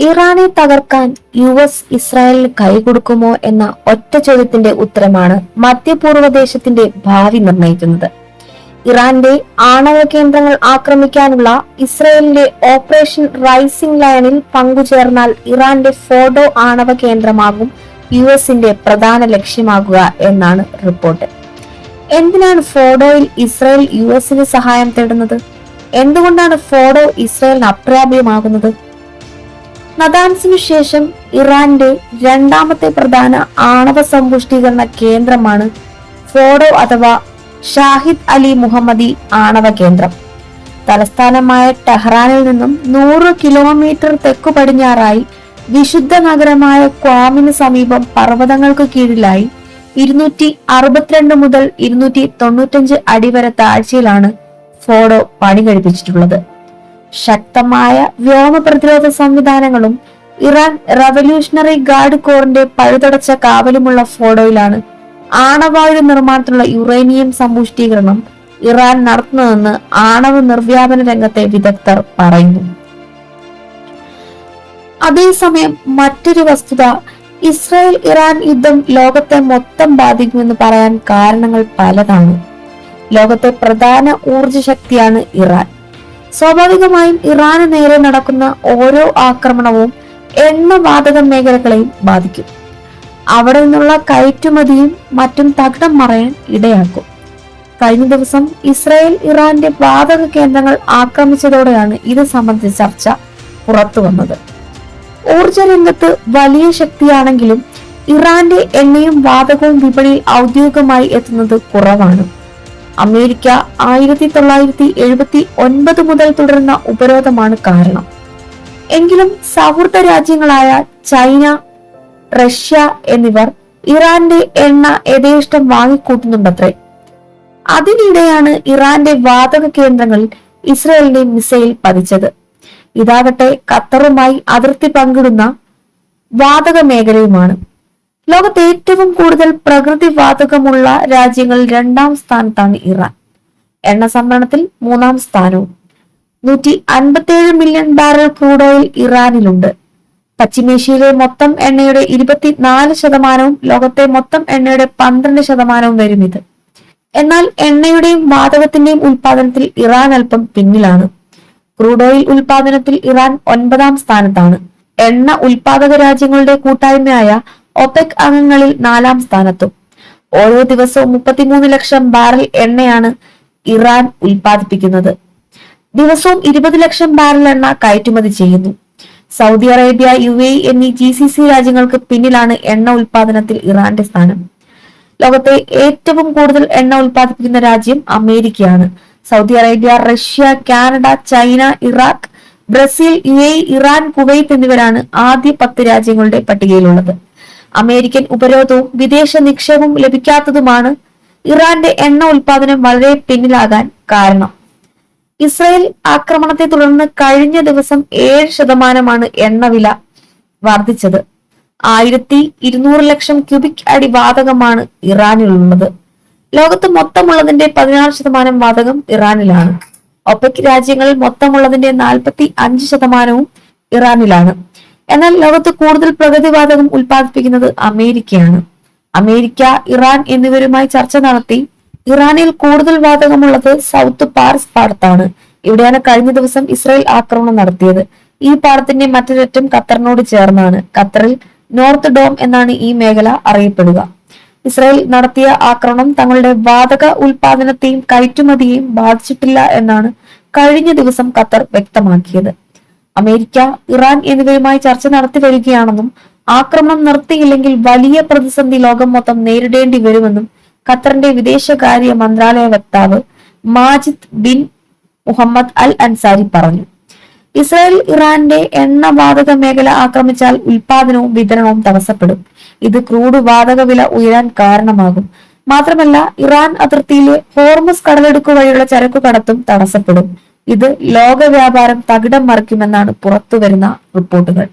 ഇറാനെ തകർക്കാൻ ഇസ്രായേലിന് കൈകൊടുക്കുമോ എന്ന ഒറ്റ ചോദ്യത്തിന്റെ ഉത്തരമാണ് മധ്യപൂർവ്വ ദേശത്തിന്റെ ഭാവി നിർണയിക്കുന്നത്. ഇറാന്റെ ആണവ കേന്ദ്രങ്ങൾ ആക്രമിക്കാനുള്ള ഇസ്രായേലിന്റെ ഓപ്പറേഷൻ റൈസിംഗ് ലയണിൽ പങ്കുചേർന്നാൽ ഇറാന്റെ ഫോർഡോ ആണവ കേന്ദ്രമാകും യുഎസിന്റെ പ്രധാന ലക്ഷ്യമാകുക എന്നാണ് റിപ്പോർട്ട്. എന്തിനാണ് ഫോർഡോയിൽ ഇസ്രായേൽ യുഎസിന് സഹായം തേടുന്നത്? എന്തുകൊണ്ടാണ് ഫോർഡോ ഇസ്രായേലിന് അപ്രാപ്യമാകുന്നത്? നദാൻസിനു ശേഷം ഇറാന്റെ രണ്ടാമത്തെ പ്രധാന ആണവ സമ്പുഷ്ടീകരണ കേന്ദ്രമാണ് ഫോർഡോ അഥവാ ഷാഹിദ് അലി മുഹമ്മദി ആണവ കേന്ദ്രം. തലസ്ഥാനമായ ടെഹ്റാനിൽ നിന്നും 100 കിലോമീറ്റർ തെക്കു പടിഞ്ഞാറായി വിശുദ്ധ നഗരമായ ക്വാമിന് സമീപം പർവ്വതങ്ങൾക്ക് കീഴിലായി 262 മുതൽ 295 അടി വരെ താഴ്ചയിലാണ് ഫോർഡോ പണി കഴിപ്പിച്ചിട്ടുള്ളത്. ശക്തമായ വ്യോമ പ്രതിരോധ സംവിധാനങ്ങളും ഇറാൻ റവല്യൂഷണറി ഗാർഡ് കോറിന്റെ പഴുതടച്ച കാവലുമുള്ള ഫോർഡോയിലാണ് ആണവായുധ നിർമ്മാണത്തിലുള്ള യുറേനിയം സമ്പുഷ്ടീകരണം ഇറാൻ നടത്തുന്നതെന്ന് ആണവ നിർവ്യാപന രംഗത്തെ വിദഗ്ധർ പറയുന്നു. അതേസമയം മറ്റൊരു വസ്തുത, ഇസ്രായേൽ ഇറാൻ യുദ്ധം ലോകത്തെ മൊത്തം ബാധിക്കുമെന്ന് പറയാൻ കാരണങ്ങൾ പലതാണ്. ലോകത്തെ പ്രധാന ഊർജ ശക്തിയാണ് ഇറാൻ. സ്വാഭാവികമായും ഇറാന് നേരെ നടക്കുന്ന ഓരോ ആക്രമണവും എണ്ണവാതക മേഖലകളെയും ബാധിക്കും. അവിടെ നിന്നുള്ള കയറ്റുമതിയും മറ്റും തകിടം മറയാൻ ഇടയാക്കും. കഴിഞ്ഞ ദിവസം ഇസ്രായേൽ ഇറാന്റെ വാതക കേന്ദ്രങ്ങൾ ആക്രമിച്ചതോടെയാണ് ഇത് സംബന്ധിച്ച ചർച്ച പുറത്തു വന്നത്. ഊർജ രംഗത്ത് വലിയ ശക്തിയാണെങ്കിലും ഇറാന്റെ എണ്ണയും വാതകവും വിപണിയിൽ ഔദ്യോഗികമായി എത്തുന്നത് കുറവാണ്. അമേരിക്ക 1979 മുതൽ തുടരുന്ന ഉപരോധമാണ് കാരണം. എങ്കിലും സൗഹൃദ രാജ്യങ്ങളായ ചൈന, റഷ്യ എന്നിവർ ഇറാന്റെ എണ്ണ യഥേഷ്ടം വാങ്ങിക്കൂട്ടുന്നുണ്ടത്രേ. അതിനിടെയാണ് ഇറാന്റെ വാതക കേന്ദ്രങ്ങളിൽ ഇസ്രായേലിന്റെ മിസൈൽ പതിച്ചത്. ഇതാകട്ടെ ഖത്തറുമായി അതിർത്തി പങ്കിടുന്ന വാതക മേഖലയുമാണ്. ലോകത്ത് ഏറ്റവും കൂടുതൽ പ്രകൃതി വാതകമുള്ള രാജ്യങ്ങളിൽ 2ാം സ്ഥാനത്താണ് ഇറാൻ. എണ്ണ സംഭരണത്തിൽ 3ാം സ്ഥാനവും. 157 മില്യൺ ബാരൽ ക്രൂഡ് ഓയിൽ ഇറാനിലുണ്ട്. പശ്ചിമേഷ്യയിലെ മൊത്തം എണ്ണയുടെ 24%, ലോകത്തെ മൊത്തം എണ്ണയുടെ 12% വരും ഇത്. എന്നാൽ എണ്ണയുടെയും വാതകത്തിന്റെയും ഉൽപാദനത്തിൽ ഇറാൻ അല്പം പിന്നിലാണ്. ക്രൂഡ് ഓയിൽ ഉൽപാദനത്തിൽ ഇറാൻ 9ാം സ്ഥാനത്താണ്. എണ്ണ ഉൽപാദക രാജ്യങ്ങളുടെ കൂട്ടായ്മയായ ഒപെക് അംഗങ്ങളിൽ 4ാം സ്ഥാനത്തും. ഓരോ ദിവസവും 33 ലക്ഷം ബാരൽ എണ്ണയാണ് ഇറാൻ ഉൽപ്പാദിപ്പിക്കുന്നത്. ദിവസവും 20 ലക്ഷം ബാരൽ എണ്ണ കയറ്റുമതി ചെയ്യുന്നു. സൗദി അറേബ്യ, UAE എന്നീ GCC രാജ്യങ്ങൾക്ക് പിന്നിലാണ് എണ്ണ ഉൽപാദനത്തിൽ ഇറാന്റെ സ്ഥാനം. ലോകത്തെ ഏറ്റവും കൂടുതൽ എണ്ണ ഉൽപ്പാദിപ്പിക്കുന്ന രാജ്യം അമേരിക്കയാണ്. Saudi Arabia, Russia, Canada, China, Iraq, Brazil, UAE, Iran, Kuwait എന്നിവരാണ് ആദ്യ 10 രാജ്യങ്ങളുടെ പട്ടികയിലുള്ളത്. അമേരിക്കൻ ഉപരോധവും വിദേശ നിക്ഷേപവും ലഭിക്കാത്തതുമാണ് ഇറാന്റെ എണ്ണ ഉൽപാദനം വളരെ പിന്നിലാകാൻ കാരണം. ഇസ്രായേൽ ആക്രമണത്തെ തുടർന്ന് കഴിഞ്ഞ ദിവസം 7% എണ്ണവില വർദ്ധിച്ചത്. 1200 ലക്ഷം ക്യൂബിക് അടി വാതകമാണ് ഇറാനിലുള്ളത്. ലോകത്ത് മൊത്തമുള്ളതിന്റെ 16% വാതകം ഇറാനിലാണ്. ഒപെക് രാജ്യങ്ങളിൽ മൊത്തമുള്ളതിന്റെ 45%വും ഇറാനിലാണ്. എന്നാൽ ലോകത്ത് കൂടുതൽ പ്രകൃതിവാതകം ഉൽപ്പാദിപ്പിക്കുന്നത് അമേരിക്കയാണ്. അമേരിക്ക, ഇറാൻ എന്നിവരുമായി ചർച്ച നടത്തി ഇറാനിൽ കൂടുതൽ വാതകമുള്ളത് സൗത്ത് പാർസ് പാടത്താണ്. ഇവിടെയാണ് കഴിഞ്ഞ ദിവസം ഇസ്രായേൽ ആക്രമണം നടത്തിയത്. ഈ പാടത്തിന്റെ മറ്റൊരറ്റം ഖത്തറിനോട് ചേർന്നാണ്. ഖത്തറിൽ നോർത്ത് ഡോം എന്നാണ് ഈ മേഖല അറിയപ്പെടുക. ഇസ്രായേൽ നടത്തിയ ആക്രമണം തങ്ങളുടെ വാതക ഉൽപാദനത്തെയും കയറ്റുമതിയെയും ബാധിച്ചിട്ടില്ല എന്നാണ് കഴിഞ്ഞ ദിവസം ഖത്തർ വ്യക്തമാക്കിയത്. അമേരിക്ക, ഇറാൻ എന്നിവരുമായി ചർച്ച നടത്തി വരികയാണെന്നും ആക്രമണം നിർത്തിയില്ലെങ്കിൽ വലിയ പ്രതിസന്ധി ലോകം മൊത്തം നേരിടേണ്ടി വരുമെന്നും ഖത്തറിന്റെ വിദേശകാര്യ മന്ത്രാലയ വക്താവ് മാജിദ് ബിൻ മുഹമ്മദ് അൽ അൻസാരി പറഞ്ഞു. ഇസ്രായേൽ ഇറാന്റെ എണ്ണ വാതക മേഖല ആക്രമിച്ചാൽ ഉൽപാദനവും വിതരണവും തടസ്സപ്പെടും. ഇത് ക്രൂഡ് വാതക വില ഉയരാൻ കാരണമാകും. മാത്രമല്ല ഇറാൻ അതിർത്തിയിലെ ഹോർമസ് കടലെടുക്കു വഴിയുള്ള ചരക്കു കടത്തും തടസ്സപ്പെടും. ഇത് ലോക വ്യാപാരം തകിടം മറിക്കുമെന്നാണ് പുറത്തുവരുന്ന റിപ്പോർട്ടുകൾ.